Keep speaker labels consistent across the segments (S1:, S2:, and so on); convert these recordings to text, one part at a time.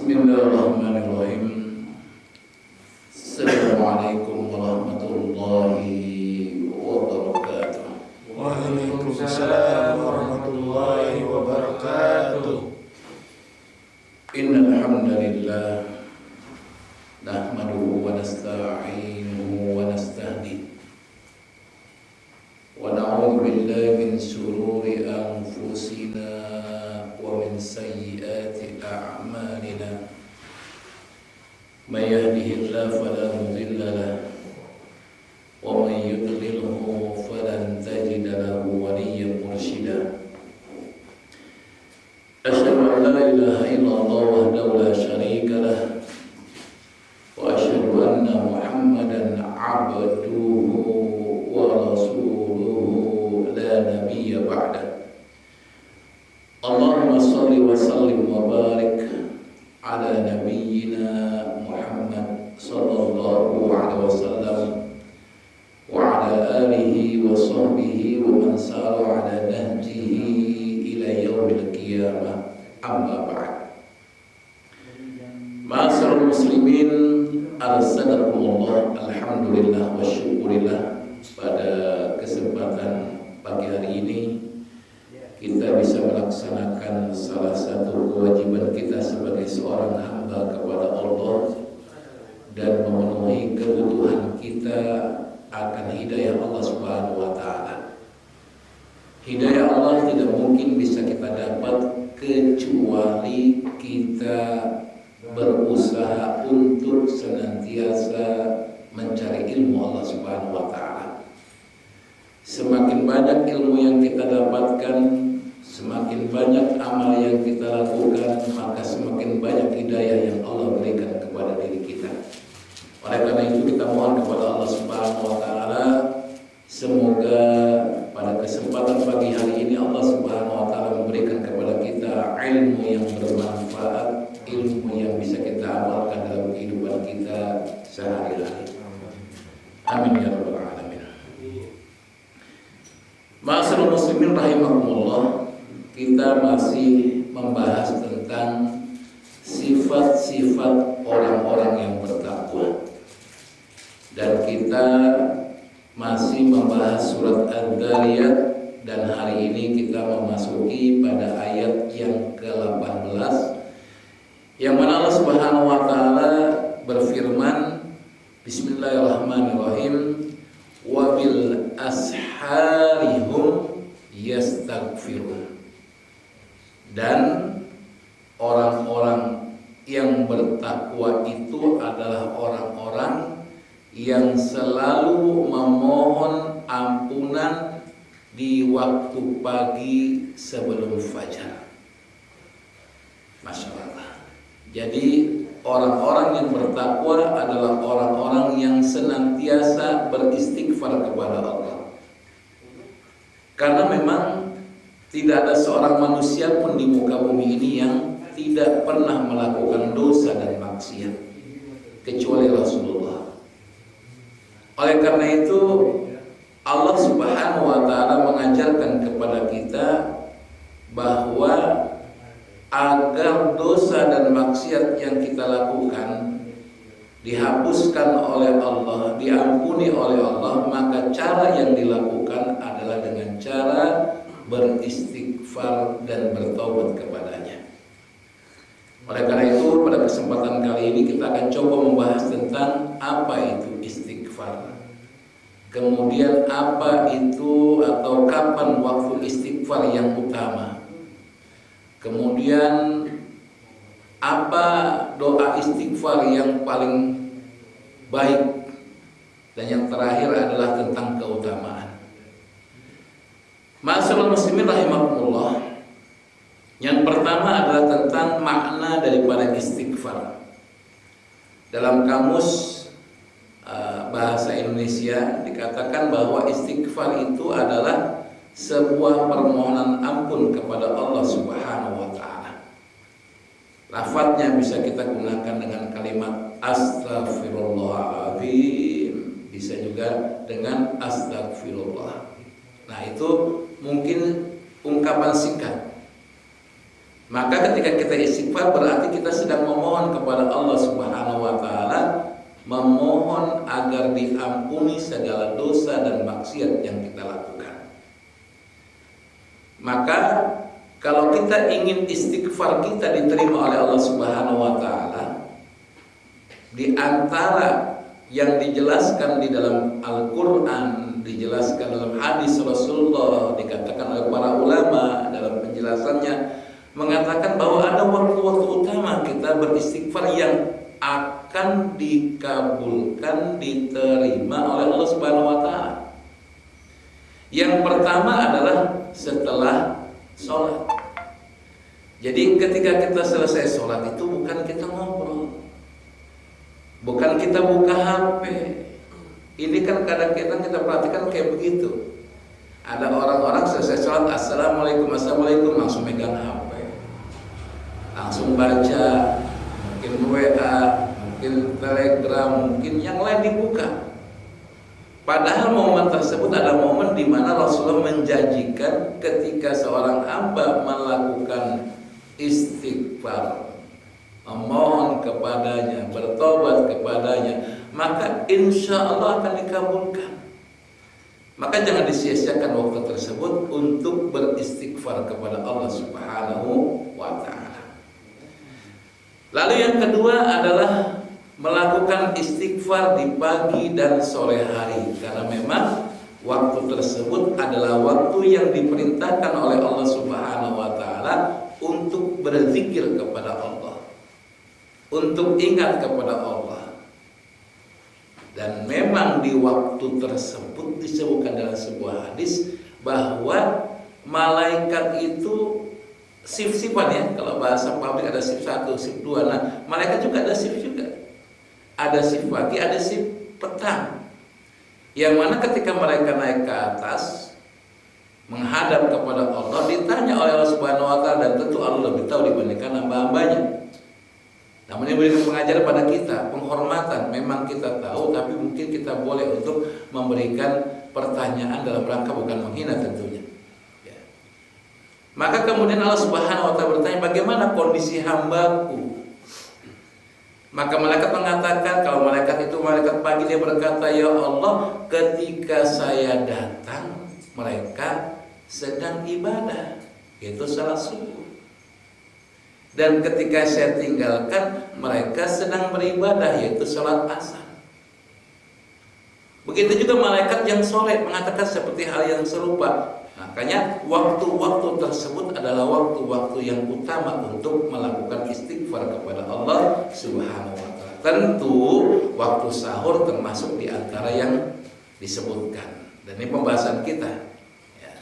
S1: Bismillahirrahmanirrahim. Assalamualaikum warahmatullahi wabarakatuh.
S2: Waalaikumsalam warahmatullahi wabarakatuh.
S1: Innal hamdalillah nahmaduhu wa nasta'inuhu wa nastahdihi wa na'udzu billahi min shururi anfusina wa min sayyiati a'malina. May yahdihillahu fala mudilla lahu wa may yudlilhu falan tajida lahu waliyyan mursyida. Asyhadu an la ilaha illallah wahdahu la syarika lah wa asyhadu anna Muhammadan 'abduhu wa rasuluhu la nabiyya ba'da. Allahumma shalli wa sallim wa barik ala nabiyyina Muhammad sallallahu alaihi wasallam wa ala alihi wa sahbihi wa man sara ala nahjihi ila yaumil qiyamah. Amma ba'd. Ma'asyiral muslimin, al-sadakumullah, alhamdulillah wa syukurillah. Pada kesempatan pagi hari ini kita bisa melaksanakan salah satu kewajiban kita sebagai seorang hamba kepada Allah dan memenuhi kebutuhan kita akan hidayah Allah Subhanahu wa taala. Hidayah Allah tidak mungkin bisa kita dapat kecuali kita berusaha untuk senantiasa mencari ilmu Allah Subhanahu wa taala. Semakin banyak ilmu yang kita dapatkan, semakin banyak amal yang kita lakukan, maka semakin banyak hidayah yang Allah berikan kepada diri kita. Oleh karena itu kita mohon kepada Allah Subhanahu wa taala, semoga pada kesempatan pagi hari ini Allah Subhanahu wa taala memberikan kepada kita ilmu yang bermanfaat, ilmu yang bisa kita amalkan dalam kehidupan kita sehari-hari. Amin ya rabbal alamin. Ma'asyiral muslimin rahimakumullah, kita masih membahas tentang sifat-sifat orang-orang yang bertakwa. Dan kita masih membahas surat Ad-Dzariyat, dan hari ini kita memasuki pada ayat yang ke-18 yang mana Allah Subhanahu wa taala berfirman, Bismillahirrahmanirrahim, wa bil asharihum yastaghfirun. Dan orang-orang yang bertakwa itu adalah orang-orang yang selalu memohon ampunan di waktu pagi sebelum fajar. Masya Allah. Jadi orang-orang yang bertakwa adalah orang-orang yang senantiasa beristighfar kepada Allah. Karena memang tidak ada seorang manusia pun di muka bumi ini yang tidak pernah melakukan dosa dan maksiat kecuali Rasulullah. Oleh karena itu Allah Subhanahu wa taala mengajarkan kepada kita bahwa agar dosa dan maksiat yang kita lakukan dihapuskan oleh Allah, diampuni oleh Allah, maka cara yang dilakukan adalah dengan cara beristighfar dan bertaubat kepadanya. Oleh karena itu pada kesempatan kali ini kita akan coba membahas tentang apa itu istighfar. Kemudian apa itu atau kapan waktu istighfar yang utama. Kemudian apa doa istighfar yang paling baik. Dan yang terakhir adalah tentang keutamaan. Ma'asyiral muslimin rahimakumullah. Yang pertama adalah tentang makna daripada istighfar. Dalam kamus bahasa Indonesia dikatakan bahwa istighfar itu adalah sebuah permohonan ampun kepada Allah Subhanahu wa taala. Lafadznya bisa kita gunakan dengan kalimat astaghfirullahaladzim, bisa juga dengan astagfirullah. Nah, itu mungkin ungkapan singkat. Maka ketika ketika kita istighfar berarti kita sedang memohon kepada Allah Subhanahu wa taala, memohon agar diampuni segala dosa dan maksiat yang kita lakukan. Maka kalau kita ingin istighfar kita diterima oleh Allah Subhanahu wa taala, di antara yang dijelaskan di dalam Al-Qur'an, dijelaskan dalam hadis Rasulullah, dikatakan oleh para ulama dalam penjelasannya, mengatakan bahwa ada waktu-waktu utama kita beristighfar yang akan dikabulkan, diterima oleh Allah Subhanahu wa taala. Yang pertama adalah setelah sholat. Jadi ketika kita selesai sholat itu bukan kita ngobrol, bukan kita buka HP. Ini kan kadang-kadang kita perhatikan kayak begitu. Ada orang-orang selesai sholat, assalamualaikum, assalamualaikum, langsung megang HP, langsung baca, mungkin WA, mungkin Telegram, mungkin yang lain dibuka. Padahal momen tersebut adalah momen di mana Rasulullah menjanjikan ketika seorang hamba melakukan istighfar, memohon kepadanya, bertobat kepadanya, maka insya Allah akan dikabulkan. Maka jangan disia-siakan waktu tersebut untuk beristighfar kepada Allah Subhanahu wa taala. Lalu yang kedua adalah melakukan istighfar di pagi dan sore hari, karena memang waktu tersebut adalah waktu yang diperintahkan oleh Allah Subhanahu wa taala untuk berzikir kepada Allah, untuk ingat kepada Allah. Dan memang di waktu tersebut disebutkan dalam sebuah hadis bahwa malaikat itu shift-shiftan ya. Kalau bahasa pabrik ada shift 1, shift 2. Nah, malaikat juga ada shift juga. Ada shift pagi, ada shift petang. Yang mana ketika mereka naik ke atas menghadap kepada Allah, ditanya oleh Allah Subhanahu wa taala, dan tentu Allah lebih tahu dibandingkan hamba-hambanya. Namun ini berikan pengajaran pada kita, penghormatan. Memang kita tahu, tapi mungkin kita boleh untuk memberikan pertanyaan dalam rangka bukan menghina tentunya. Ya. Maka kemudian Allah Subhanahu wa taala bertanya, bagaimana kondisi hambaku? Maka malaikat mengatakan, kalau malaikat itu malaikat pagi, dia berkata, ya Allah, ketika saya datang mereka sedang ibadah, yaitu salat subuh. Dan ketika saya tinggalkan mereka sedang beribadah, yaitu salat asar. Begitu juga malaikat yang sore mengatakan seperti hal yang serupa. Makanya waktu-waktu tersebut adalah waktu-waktu yang utama untuk melakukan istighfar kepada Allah Subhanahu wa taala. Tentu waktu sahur termasuk di antara yang disebutkan. Dan ini pembahasan kita. Ya.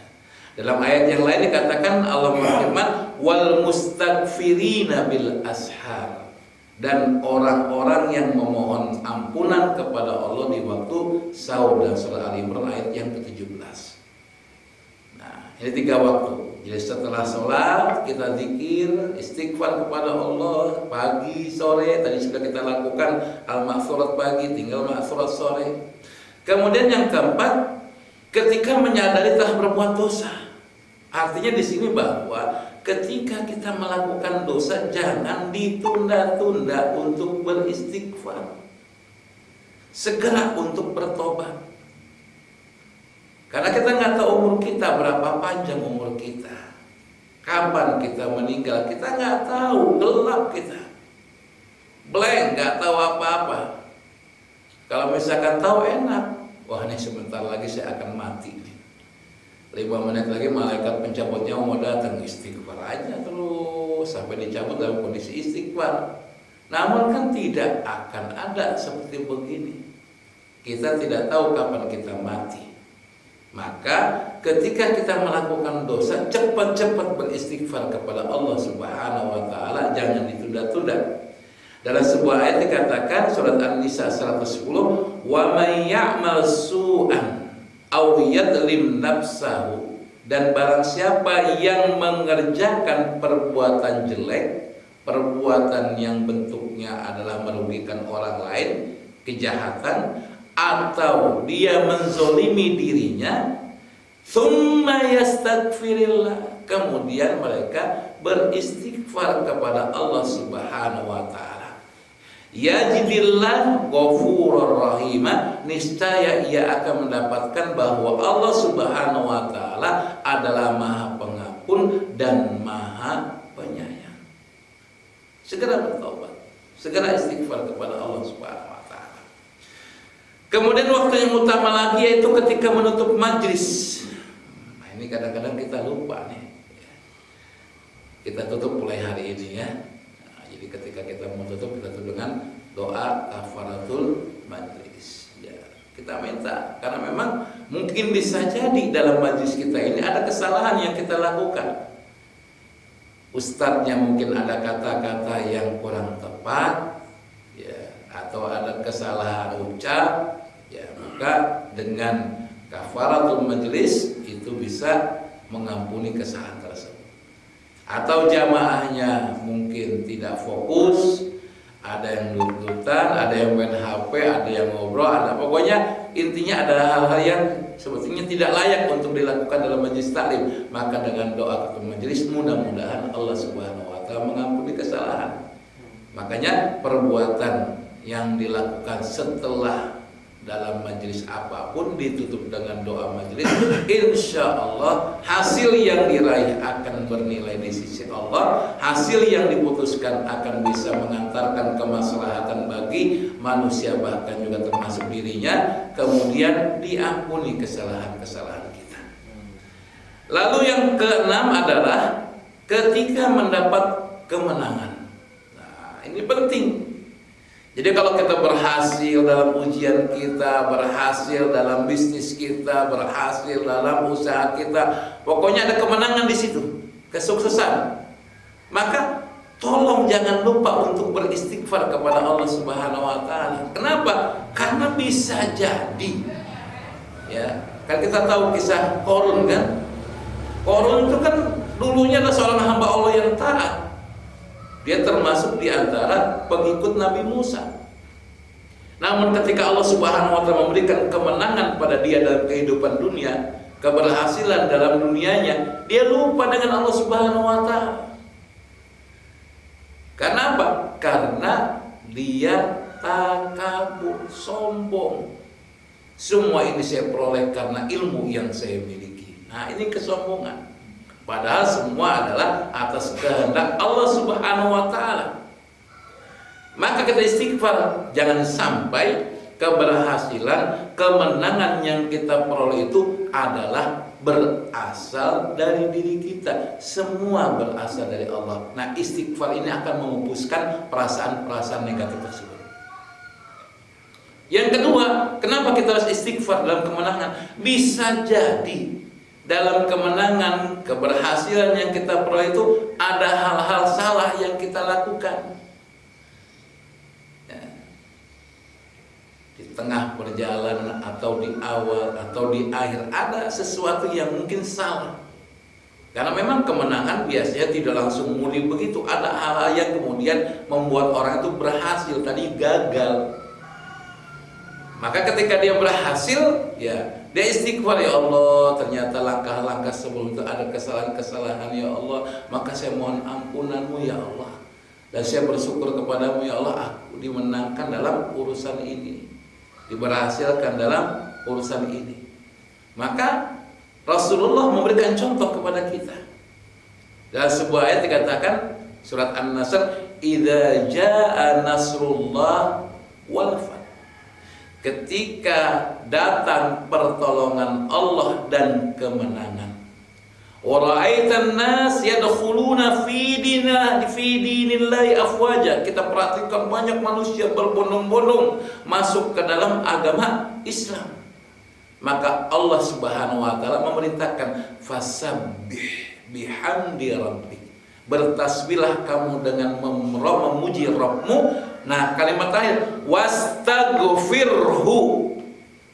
S1: Dalam ayat yang lain dikatakan Allah berfirman, wal mustaghfirina bil ashar, dan orang-orang yang memohon ampunan kepada Allah di waktu sahur, dan surah Al-Imran ayat yang ke-17. Ini 3 waktu. Jadi setelah sholat kita zikir, istighfar kepada Allah pagi, sore. Tadi sudah kita lakukan al-maghfurat pagi, tinggal maghfurat sore. Kemudian yang keempat, ketika menyadari telah berbuat dosa. Artinya di sini bahwa ketika kita melakukan dosa jangan ditunda-tunda untuk beristighfar. Segera untuk bertobat. Karena kita nggak tahu umur kita, berapa panjang umur kita, kapan kita meninggal, kita nggak tahu, gelap kita, blank, nggak tahu apa-apa. Kalau misalkan tahu enak, wah ini sebentar lagi saya akan mati nih. 5 menit lagi malaikat pencabut nyawa mau datang, istighfar aja terus sampai dicabut dalam kondisi istighfar. Namun kan tidak akan ada seperti begini. Kita tidak tahu kapan kita mati. Maka ketika kita melakukan dosa, cepat-cepat beristighfar kepada Allah Subhanahu wa taala, jangan ditunda-tunda. Dalam sebuah ayat dikatakan, surat An-Nisa 110, wa may ya'mal su'an aw yadlim nafsahu, dan barang siapa yang mengerjakan perbuatan jelek, perbuatan yang bentuknya adalah merugikan orang lain, kejahatan, atau dia menzolimi dirinya, Tsumma yastaghfirillah. Kemudian mereka beristighfar kepada Allah Subhanahu wa taala. Yajidillah ghafurur rahimah, niscaya ia akan mendapatkan bahwa Allah Subhanahu wa taala adalah Maha Pengampun dan Maha Penyayang. Segera bertobat, segera istighfar kepada Allah Subhanahu wa taala. Kemudian waktu yang utama lagi yaitu ketika menutup majlis. Nah, ini kadang-kadang kita lupa nih. Kita tutup mulai hari ini ya. Jadi ketika kita mau tutup, kita tutup dengan doa kafaratul majlis. Ya, kita minta karena memang mungkin bisa jadi dalam majlis kita ini ada kesalahan yang kita lakukan. Ustadznya mungkin ada kata-kata yang kurang tepat, ya, atau ada kesalahan ucap, ya, maka dengan kafaratul majlis itu bisa mengampuni kesalahan tersebut. Atau jamaahnya mungkin tidak fokus, ada yang duduk-dudukan, ada yang main HP, ada yang ngobrol, ada pokoknya intinya ada hal-hal yang sebetulnya tidak layak untuk dilakukan dalam majelis taklim. Maka dengan doa ketua majelis mudah-mudahan Allah Subhanahu wa taala mengampuni kesalahan. Makanya perbuatan yang dilakukan setelah dalam majelis apapun ditutup dengan doa majelis, insya Allah hasil yang diraih akan bernilai di sisi Allah. Hasil yang diputuskan akan bisa mengantarkan kemaslahatan bagi manusia, bahkan juga termasuk dirinya. Kemudian diampuni kesalahan-kesalahan kita. Lalu yang keenam adalah ketika mendapat kemenangan. Nah, ini penting. Jadi kalau kita berhasil dalam ujian kita, berhasil dalam bisnis kita, berhasil dalam usaha kita, pokoknya ada kemenangan di situ, kesuksesan. Maka tolong jangan lupa untuk beristighfar kepada Allah Subhanahu wa taala. Kenapa? Karena bisa jadi, ya, kan kita tahu kisah Qarun kan? Qarun itu kan dulunya adalah seorang hamba Allah yang taat. Dia termasuk di antara pengikut Nabi Musa. Namun ketika Allah Subhanahu wa taala memberikan kemenangan pada dia dalam kehidupan dunia, keberhasilan dalam dunianya, dia lupa dengan Allah Subhanahu wa taala. Karena apa? Karena dia takabur, sombong. Semua ini saya peroleh karena ilmu yang saya miliki. Nah, ini kesombongan. Padahal semua adalah atas kehendak Allah Subhanahu wa taala. Maka kita istighfar, jangan sampai keberhasilan, kemenangan yang kita peroleh itu adalah berasal dari diri kita. Semua berasal dari Allah. Nah, istighfar ini akan memupuskan perasaan-perasaan negatif tersebut. Yang kedua, kenapa kita harus istighfar dalam kemenangan? Bisa jadi dalam kemenangan, keberhasilan yang kita peroleh itu ada hal-hal salah yang kita lakukan. Ya. Di tengah perjalanan atau di awal atau di akhir ada sesuatu yang mungkin salah. Karena memang kemenangan biasanya tidak langsung muli begitu. Ada hal-hal yang kemudian membuat orang itu berhasil, tadi gagal. Maka ketika dia berhasil, ya dia istighfar, ya Allah, ternyata langkah-langkah sebelum itu ada kesalahan-kesalahan, ya Allah, maka saya mohon ampunanmu, ya Allah, dan saya bersyukur kepadamu, ya Allah, aku dimenangkan dalam urusan ini, diberhasilkan dalam urusan ini. Maka Rasulullah memberikan contoh kepada kita. Dalam sebuah ayat dikatakan, surat An-Nasr, idza jaa nasrullah wal fath. Ketika datang pertolongan Allah dan kemenangan. Wa ra'aitan nas yadkhuluna fi dinillahi afwaja. Kita perhatikan banyak manusia berbondong-bondong masuk ke dalam agama Islam. Maka Allah Subhanahu wa taala memerintahkan fasabbih bihamdi rabbik. Bertasbihlah kamu dengan memuji Rabbmu. Nah, kalimat terakhir wastaghfirhu,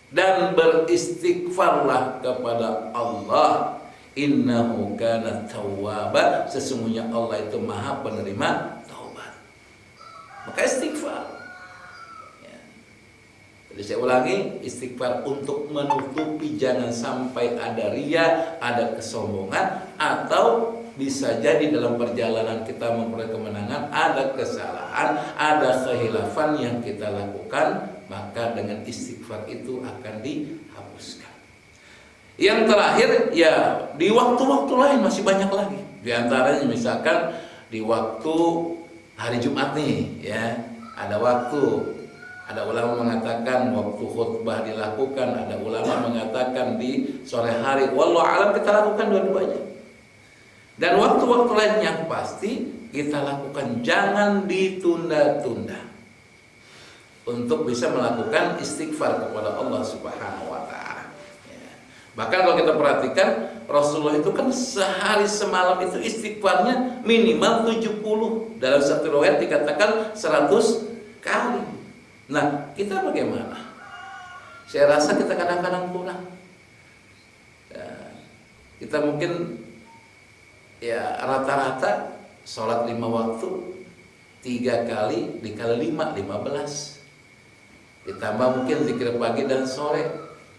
S1: dan beristighfarlah kepada Allah, innahu kana tawwaba, sesungguhnya Allah itu Maha penerima taubat. Maka istighfar. Ya. Jadi saya ulangi, istighfar untuk menutupi, jangan sampai ada ria, ada kesombongan, atau bisa jadi dalam perjalanan kita memperoleh kemenangan ada kesalahan, ada khilafan yang kita lakukan, maka dengan istighfar itu akan dihapuskan. Yang terakhir ya di waktu-waktu lain masih banyak lagi. Di antaranya misalkan di waktu hari Jumat nih ya, ada waktu. Ada ulama mengatakan waktu khutbah dilakukan, ada ulama mengatakan di sore hari. Wallahu alam, kita lakukan dua-duanya. Dan waktu-waktu lain yang pasti kita lakukan, jangan ditunda-tunda untuk bisa melakukan istighfar kepada Allah Subhanahu wa taala. Ya. Bahkan kalau kita perhatikan Rasulullah itu kan sehari semalam itu istighfarnya minimal 70. Dalam satu riwayat dikatakan 100 kali. Nah, kita bagaimana? Saya rasa kita kadang-kadang kurang. Ya, kita mungkin ya rata-rata sholat 5 waktu 3 kali dikali 5, 15. Ditambah mungkin zikir pagi dan sore,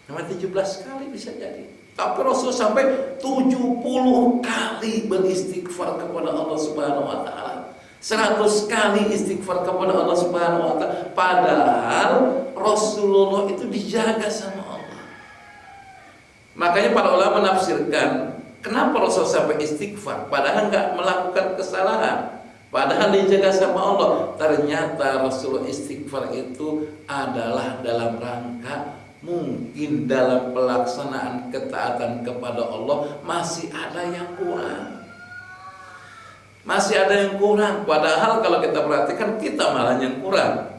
S1: sampai 17 kali bisa jadi. Tapi Rasul sampai 70 kali beristighfar kepada Allah Subhanahu wa taala. 100 kali istighfar kepada Allah Subhanahu wa taala. Padahal Rasulullah itu dijaga sama Allah. Makanya para ulama menafsirkan, kenapa Rasul sampai istighfar padahal enggak melakukan kesalahan, padahal dijaga sama Allah. Ternyata Rasul istighfar itu adalah dalam rangka mungkin dalam pelaksanaan ketaatan kepada Allah masih ada yang kurang. Masih ada yang kurang. Padahal kalau kita perhatikan kita malah yang kurang.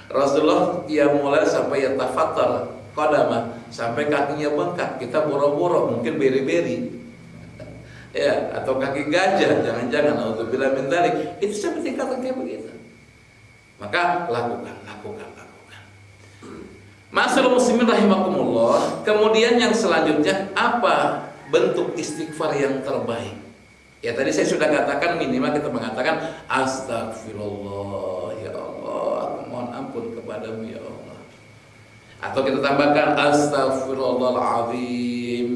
S1: Rasulullah mulai sampai yatafattar qadamah, sampai kakinya bengkak, kita boro-boro mungkin beri-beri. Ya, atau kaki gajah, jangan-jangan auzubillah min dzalik. Itu sampai tingkatan kayak begitu. Maka lakukan. Ma'asyiral muslimin rahimakumullah. Kemudian yang selanjutnya, apa bentuk istighfar yang terbaik? Ya tadi saya sudah katakan minimal kita mengatakan astagfirullah ya Allah, aku mohon ampun kepadamu ya Allah. Atau kita tambahkan astagfirullahaladzim,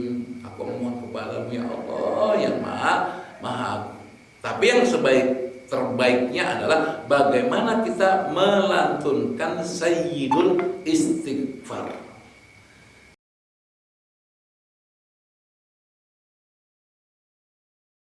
S1: aku mohon kepadamu ya Allah yang maha. Tapi yang terbaiknya adalah bagaimana kita melantunkan sayyidul istighfar.